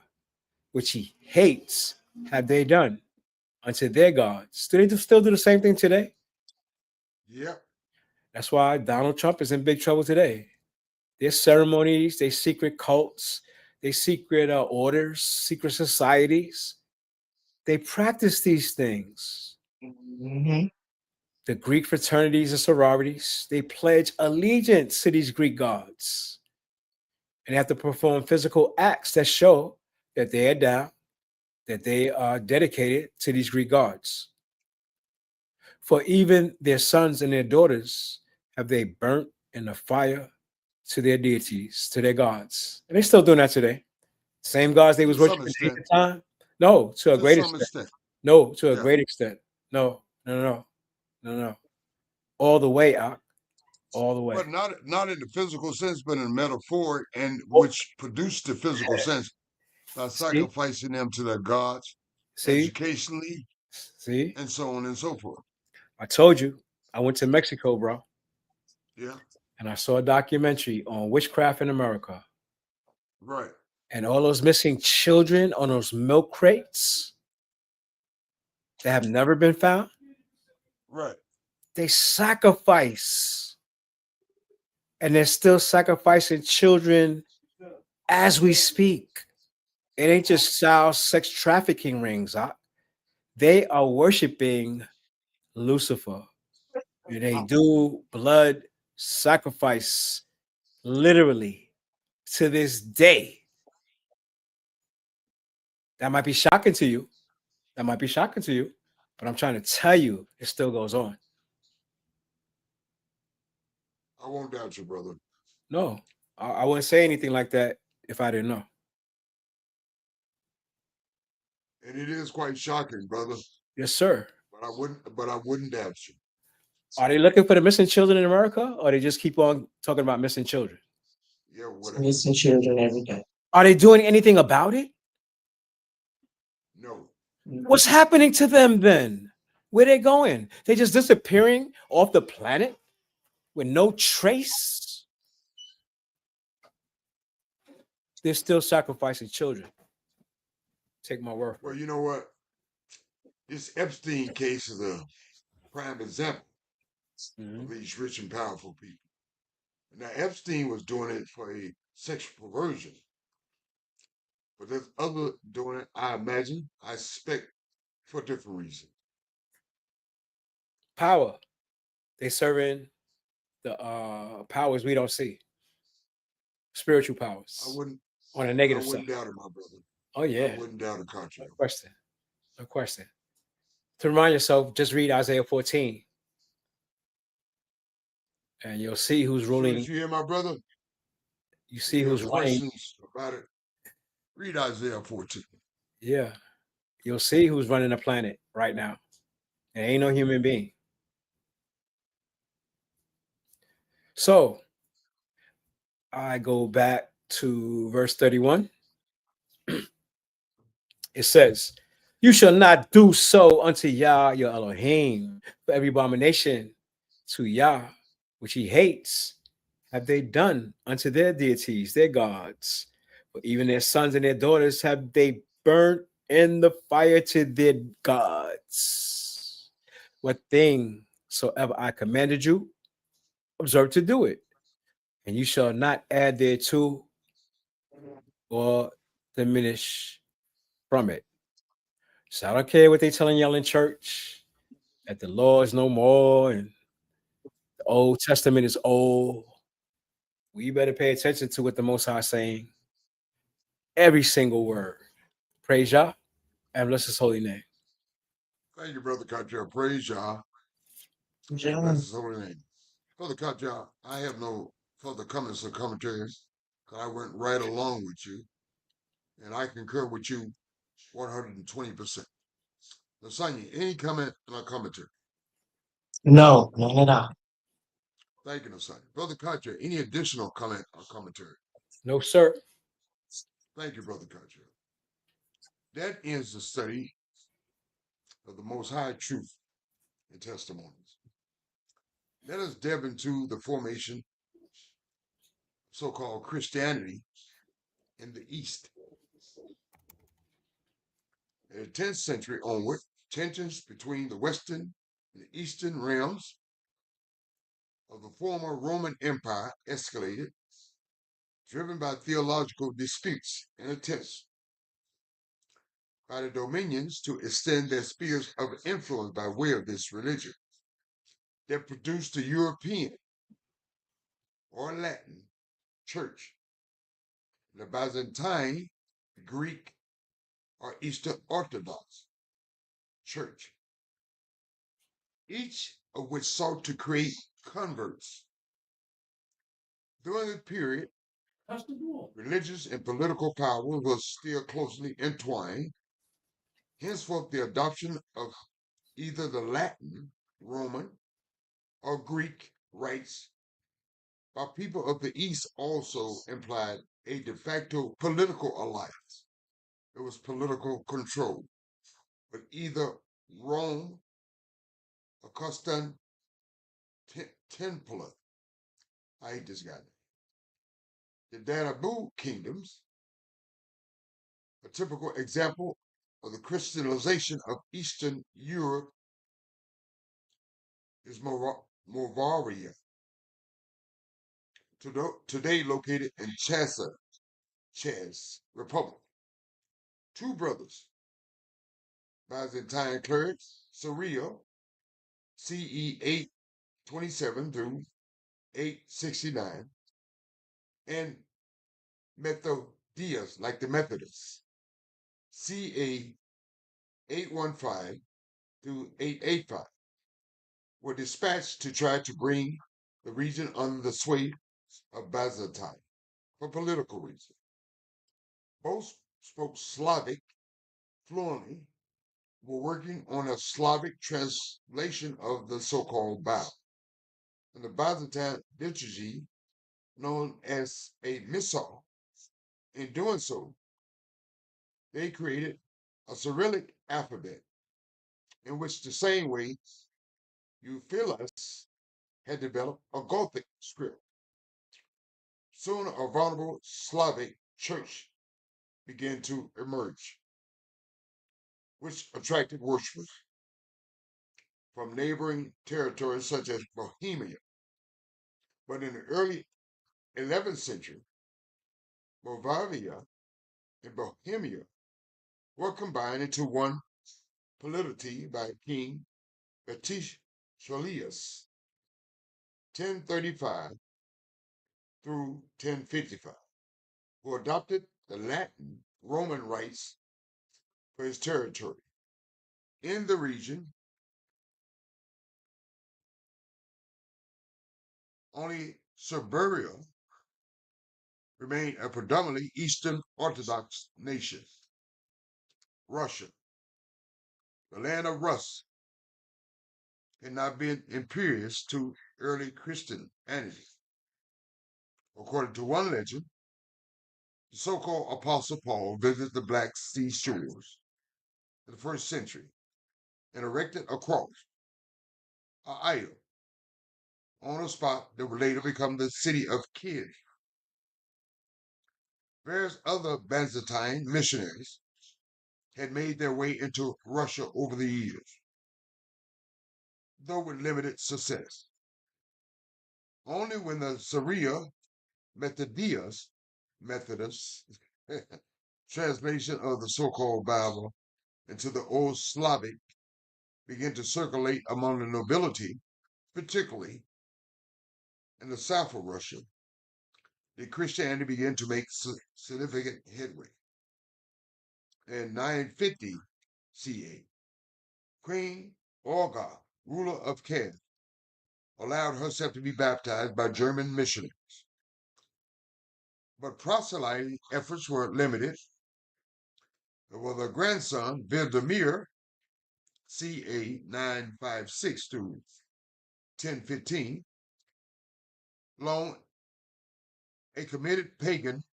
Speaker 4: which he hates, have they done unto their gods. Do they still do the same thing today?
Speaker 2: Yep.
Speaker 4: That's why Donald Trump is in big trouble today. Their ceremonies, their secret cults, their secret orders, secret societies, they practice these things.
Speaker 3: Mm-hmm.
Speaker 4: The Greek fraternities and sororities, they pledge allegiance to these Greek gods. And they have to perform physical acts that show that they are down, that they are dedicated to these Greek gods. For even their sons and their daughters have they burnt in the fire to their deities, to their gods. And they're still doing that today. Same gods they was
Speaker 2: To some
Speaker 4: worshiping at
Speaker 2: extent.
Speaker 4: the time? No, to a
Speaker 2: To
Speaker 4: great
Speaker 2: some
Speaker 4: extent.
Speaker 2: extent.
Speaker 4: No, to a
Speaker 2: Yeah.
Speaker 4: great extent. No. All the way, Ak. All the way.
Speaker 2: But not in the physical sense, but in the metaphor, and
Speaker 4: Oh.
Speaker 2: which produced the physical sense by
Speaker 4: See?
Speaker 2: sacrificing them to their gods,
Speaker 4: See?
Speaker 2: educationally,
Speaker 4: See?
Speaker 2: and so on and so forth.
Speaker 4: I told you. I went to Mexico, bro.
Speaker 2: Yeah,
Speaker 4: And I saw a documentary on witchcraft in America.
Speaker 2: right.
Speaker 4: And all those missing children on those milk crates that have never been found,
Speaker 2: Right.
Speaker 4: they sacrifice. And they're still sacrificing children as we speak. It ain't just child sex trafficking rings. They are worshiping Lucifer. And they do blood sacrifice literally to this day. That might be shocking to you. But I'm trying to tell you, it still goes on.
Speaker 2: I won't doubt you, brother.
Speaker 4: No, I wouldn't say anything like that if I didn't know.
Speaker 2: And it is quite shocking, brother.
Speaker 4: Yes, sir.
Speaker 2: But I wouldn't doubt you.
Speaker 4: Are they looking for the missing children in America, or they just keep on talking about missing children?
Speaker 2: Yeah, whatever.
Speaker 3: Missing children every day.
Speaker 4: Are they doing anything about it?
Speaker 2: No.
Speaker 4: What's happening to them then? Where they going? They just disappearing off the planet with no trace? They're still sacrificing children. Take my word for
Speaker 2: Well,
Speaker 4: it.
Speaker 2: you know what? This Epstein case is a prime example of these rich and powerful people. Now, Epstein was doing it for a sexual perversion. But there's other doing it, I imagine, I suspect, for a different reason.
Speaker 4: Power. They serving the powers we don't see. Spiritual powers.
Speaker 2: I wouldn't
Speaker 4: On a negative side.
Speaker 2: doubt it, my brother.
Speaker 4: Oh yeah.
Speaker 2: I wouldn't doubt it, contrary.
Speaker 4: No question. To remind yourself, just read Isaiah 14. And you'll see who's ruling.
Speaker 2: Did you hear, my brother?
Speaker 4: You see
Speaker 2: If you
Speaker 4: who's
Speaker 2: have
Speaker 4: running.
Speaker 2: questions about it, read Isaiah 14.
Speaker 4: Yeah. You'll see who's running the planet right now. It ain't no human being. So I go back to verse 31. It says, "You shall not do so unto Yah your Elohim, for every abomination to Yah which he hates have they done unto their deities, their gods. For even their sons and their daughters have they burnt in the fire to their gods. What thing soever I commanded you, observe to do it. And you shall not add thereto or diminish from it." So I don't care what they telling y'all in church, that the law is no more and the Old Testament is old. We better pay attention to what the Most High is saying. Every single word. Praise Yah and bless his holy name.
Speaker 2: Thank you, Brother Katja. Praise Yah.
Speaker 3: John.
Speaker 2: Bless his holy name. Brother Katja, I have no further comments or commentaries, because I went right along with you, and I concur with you 120%. Lasagna, any comment or commentary?
Speaker 3: No, none at all.
Speaker 2: Thank you, Lasagna. Brother Katja, any additional comment or commentary?
Speaker 4: No, sir.
Speaker 2: Thank you, Brother Katja. That ends the study of the Most High Truth and Testimonies. Let us delve into the formation of so-called Christianity in the East. In the 10th century onward, tensions between the Western and the Eastern realms of the former Roman Empire escalated, driven by theological disputes and attempts by the dominions to extend their spheres of influence by way of this religion that produced the European or Latin church, the Byzantine, Greek, or Eastern Orthodox church, each of which sought to create converts. During the period Religious and political power was still closely entwined. Henceforth, the adoption of either the Latin, Roman, or Greek rites by people of the East also implied a de facto political alliance. It was political control, but either Rome or Constantinople. I hate this guy. The Danube kingdoms, a typical example of the Christianization of Eastern Europe, is Moravia, today located in Chaz Republic. Two brothers, Byzantine clerics, Cyril, CE 827 through 869, and Methodius, like the Methodists, CA 815 through 885, were dispatched to try to bring the region under the sway of Byzantine for political reasons. Both spoke Slavic fluently, were working on a Slavic translation of the so-called Bible. And the Byzantine liturgy, known as a Missal, in doing so, they created a Cyrillic alphabet in which the same way Euphilus had developed a Gothic script. Soon a vulnerable Slavic church began to emerge, which attracted worshippers from neighboring territories such as Bohemia. But in the early 11th century, Moravia and Bohemia were combined into one polity by King Batischolius, 1035 through 1055, who adopted the Latin Roman rites for his territory. In the region, only Serbia remained a predominantly Eastern Orthodox nation. Russia, the land of Rus, had not been impervious to early Christianity. According to one legend, the so-called Apostle Paul visited the Black Sea shores in the 1st century and erected a cross, an idol, on a spot that would later become the city of Kiev. Various other Byzantine missionaries had made their way into Russia over the years, though with limited success. Only when the Syria Methodius, Methodist translation of the so-called Bible into the Old Slavic began to circulate among the nobility, particularly in the south of Russia, did Christianity began to make significant headway. In 950 CA, Queen Olga, ruler of Kiev, allowed herself to be baptized by German missionaries. But proselyting efforts were limited. Well, their grandson, Vladimir, CA 956 to 1015, long a committed pagan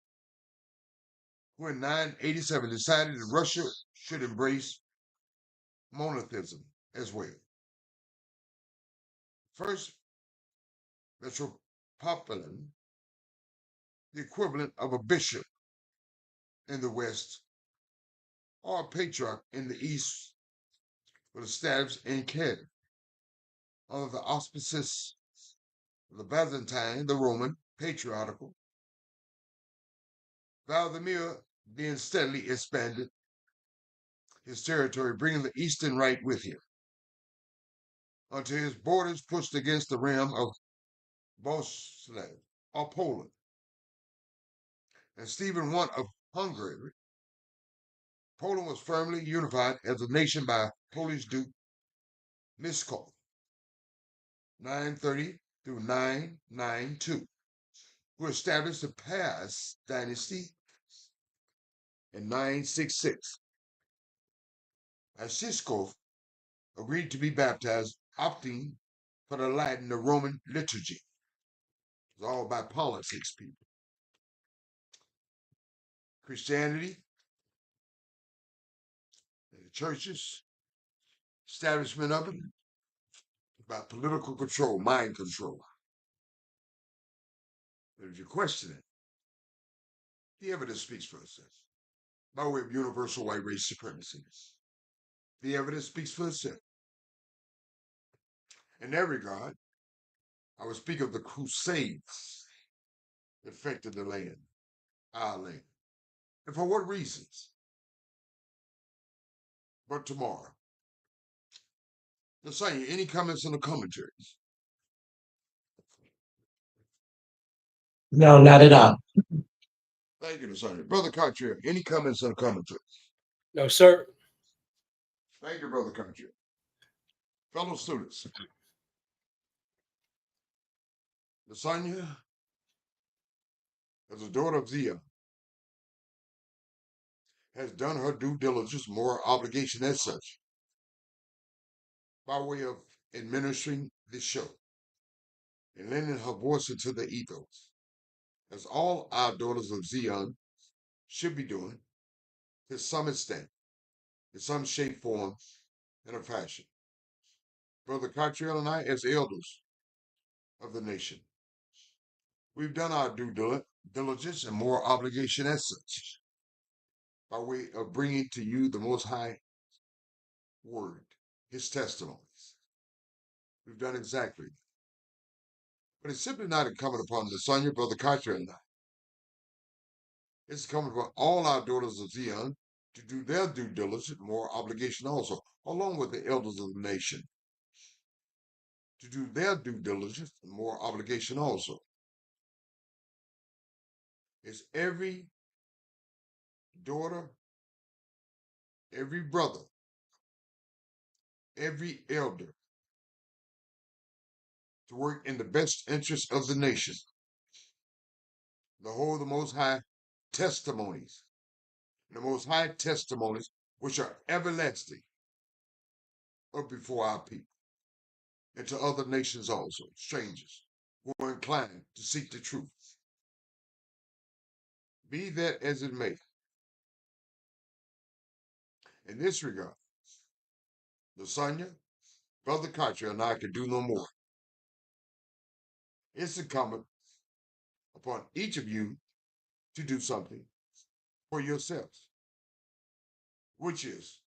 Speaker 2: who in 987 decided that Russia should embrace monotheism as well. First Metropolitan, the equivalent of a bishop in the West or a patriarch in the East, was established in Kiev under the auspices of the Byzantine, the Roman, patriarchal. Vladimir then steadily expanded his territory, bringing the Eastern Rite with him, until his borders pushed against the realm of Boleslav or Poland. And Stephen I of Hungary, Poland was firmly unified as a nation by Polish Duke Miskolc, 930 through 992. who established the Pass dynasty in 966. Francisco agreed to be baptized, opting for the Latin, the Roman liturgy. It's all about politics, people. Christianity, the churches, establishment of it, about political control, mind control. But if you question it, the evidence speaks for itself. By way of universal white race supremacy, the evidence speaks for itself. In that regard, I would speak of the Crusades that affected the land, our land. And for what reasons? But tomorrow. Lasagna, any comments on the commentaries?
Speaker 3: No, not at all.
Speaker 2: Thank you, Lasagna. Brother Cartier, any comments on the commentaries?
Speaker 4: No, sir.
Speaker 2: Thank you, Brother Cartier. Fellow students, Lasagna, as a daughter of Zia, has done her due diligence, moral obligation as such, by way of administering this show and lending her voice into the ethos, as all our daughters of Zion should be doing to some extent, in some shape, form, and a fashion. Brother Cottrell and I, as elders of the nation, we've done our due diligence and moral obligation as such, by way of bringing to you the Most High Word, His testimonies. We've done exactly that. But it's simply not incumbent upon Lasagna, Brother Cottrell and I. It's incumbent upon all our daughters of Zion to do their due diligence, moral obligation also, along with the elders of the nation, to do their due diligence and moral obligation also. It's every daughter, every brother, every elder to work in the best interest of the nation, to hold the Most High testimonies, the Most High testimonies which are everlasting up before our people, and to other nations also, strangers who are inclined to seek the truth. Be that as it may, in this regard, Lasagna, Brother Cottrell, and I can do no more. It's incumbent upon each of you to do something for yourselves, which is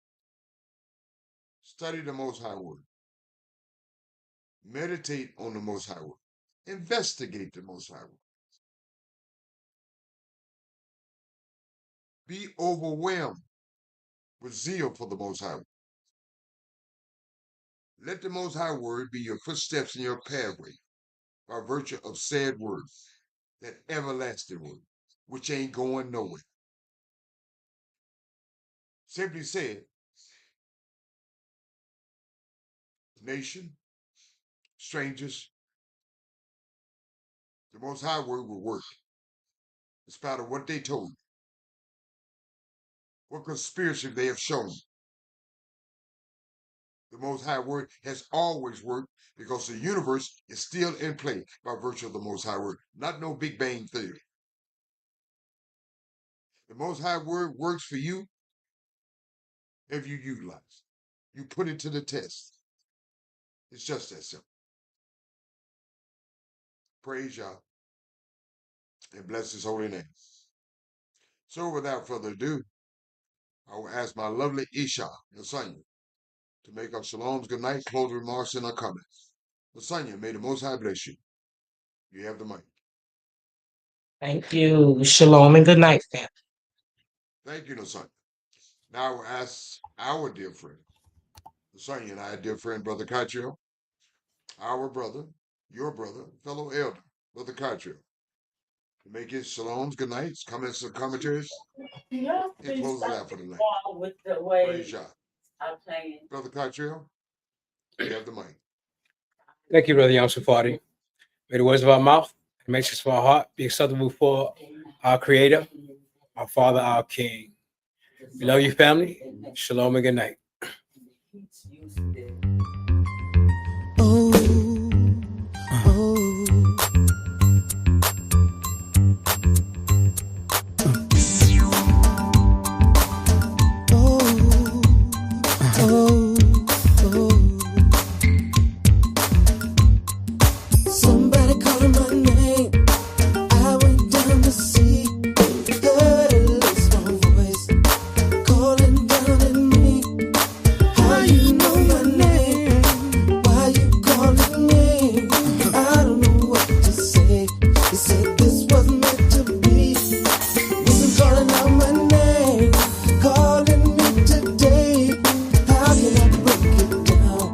Speaker 2: study the Most High Word, meditate on the Most High Word, investigate the Most High Word, be overwhelmed with zeal for the Most High Word. Let the Most High Word be your footsteps and your pathway by virtue of said word, that everlasting word, which ain't going nowhere. Simply said, nation, strangers, the Most High Word will work, in spite of what they told you, what conspiracy they have shown. The Most High Word has always worked because the universe is still in play by virtue of the Most High Word, not no Big Bang Theory. The Most High Word works for you if you utilize it. You put it to the test. It's just that simple. Praise Yah and bless His holy name. So without further ado, I will ask my lovely Isha, Lasagna, to make our shalom's good night, closing remarks, and our comments. Lasagna, may the Most High bless you. You have the mic.
Speaker 3: Thank you. Shalom and good night, family.
Speaker 2: Thank you, Lasagna. Now I will ask our dear friend, Lasagna and I, dear friend, Brother Cottrell, our brother, your brother, fellow elder, Brother Cottrell, to make his shalom's good nights, comments, and commentaries, and close it out for the night.
Speaker 5: With the way
Speaker 2: Praise Yah.
Speaker 5: I'm playing.
Speaker 2: Brother Cottrell, you have the mic.
Speaker 4: Thank you, Brother Yamsufari. May the words of our mouth Make sure our heart be acceptable for our Creator, our Father, our King. We love you, family. Shalom and good night.
Speaker 1: Oh, oh. Somebody calling my name. I went down to see. Heard a little small voice calling down at me. How you know my name? Why you calling me? I don't know what to say. He said this was meant to be. Wasn't calling out my name, calling me today. How can I break it down?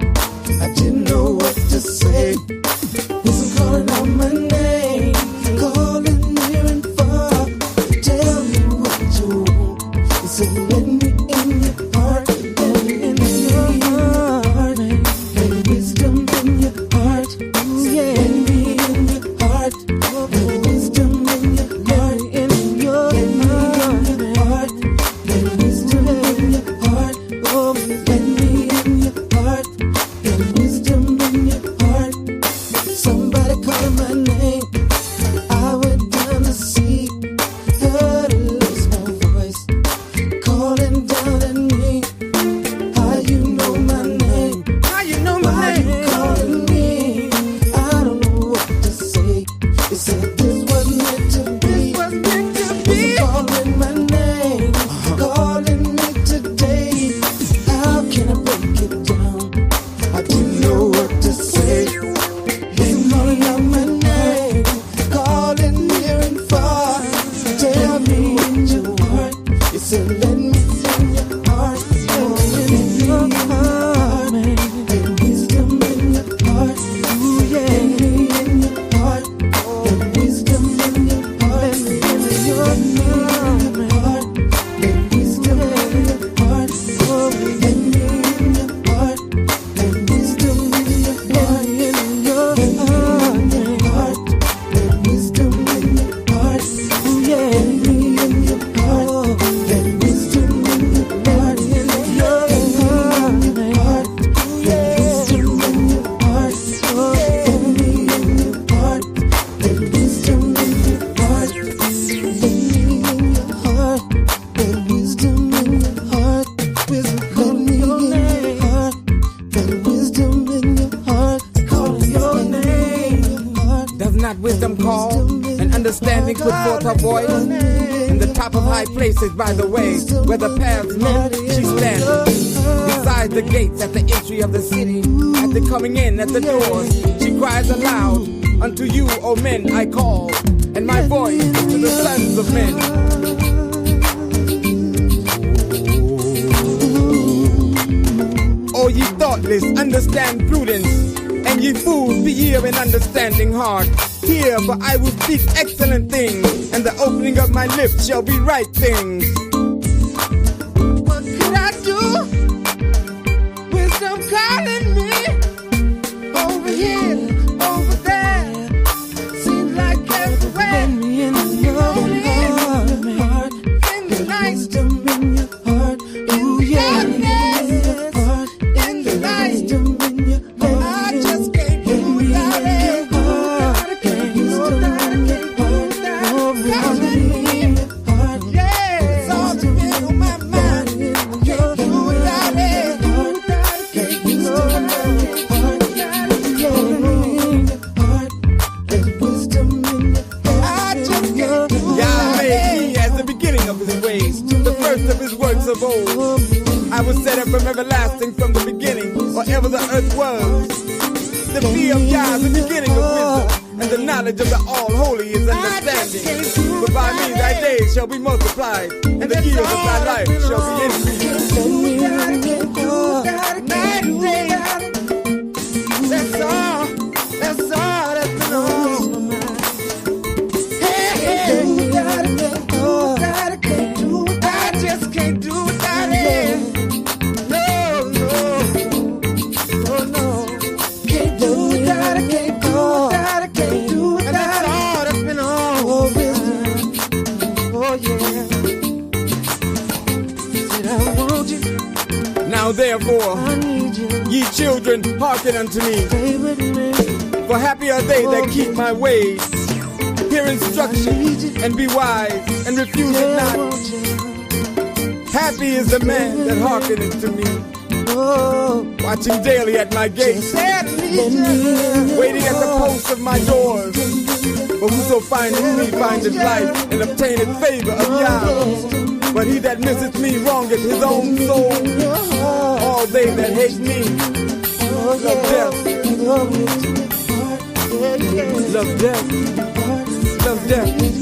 Speaker 1: I didn't know what to say. Wasn't calling out my name, calling near and far. Tell me what you want. He said, let me in your heart, let me in your heart, let wisdom in your heart. Let me in your heart, let wisdom in your heart, let me in your heart, let wisdom in your heart. Oh, let me in your heart, let wisdom in your heart. Somebody calling my name. I went down to see. Heard a little small voice calling down at me. How you know my name? How you know my name? Why you calling me? I don't know what to say. They said this was meant to be. This was meant to be. Calling my name, calling me today. How can I break it down? I didn't know what to say. Calling out my name, calling near and far. Tell me in your heart. You said let me in your heart. Let me in your heart. Let wisdom in your heart. Let me in your heart. Let wisdom in your heart. Let me in your heart. Let wisdom in your heart. Let me in your heart. Let wisdom in your heart. In your heart. Let wisdom in your heart. Let me in your heart. Let wisdom in your heart. In your heart. Let wisdom in your heart. Let me in your heart. Let wisdom in your heart. Let me in your heart. Let wisdom in your heart. Let me in your heart. Let wisdom in your heart. Call your name.
Speaker 6: Does not wisdom call, and understanding put forth her voice? In the top of high places by the way, where the paths met, she stands. Beside the gates at the entry of the city, at the coming in at the doors, she cries aloud, unto you, O men, I call, and my voice is to the sons of men. O ye thoughtless, understand prudence, and ye fools, be ye of an understanding heart. Hear, for I will speak excellent things, and the opening of my lips shall be right things. What could I do? Wisdom calling me over here, over there. Seems like everywhere.
Speaker 1: Let me in your heart.
Speaker 6: In the night,
Speaker 1: Wisdom in your heart. Ooh, yeah. In the night. Wisdom in your heart.
Speaker 6: I just can't do without it.
Speaker 1: I can't do without it. Oh, wisdom in your heart.
Speaker 6: Yeah, it's all the been on my mind. Can't do without it.
Speaker 1: Can't do without it. Wisdom in your heart.
Speaker 6: I just can't do Yah made me as the beginning of his ways, the first of his works of old. I was set up from everlasting from the beginning, or ever the earth was. The fear of Yah is the beginning of wisdom, and the knowledge of the All-Holy is understanding. But by me thy days shall be multiplied, and the years of thy life shall be increased. That's all, that's all, that's all. I just can't do without it. No, no, no, no. Can't do without it, can't do without it, can't do without it. Now therefore,
Speaker 1: I need you.
Speaker 6: ye children, hearken unto me.
Speaker 1: Stay with me.
Speaker 6: For happy are they that keep my ways. Hear instruction and be wise, and refuse it
Speaker 1: Yeah,
Speaker 6: not.
Speaker 1: won't you?
Speaker 6: Happy is the man that hearkeneth to me.
Speaker 1: Oh,
Speaker 6: Watching daily at my gates,
Speaker 1: let me
Speaker 6: waiting at the posts of my doors. For whoso findeth me findeth life, and obtaineth favor of Yah. But he that misseth me wrongeth his own soul. All they that hate me love death, love death, love death.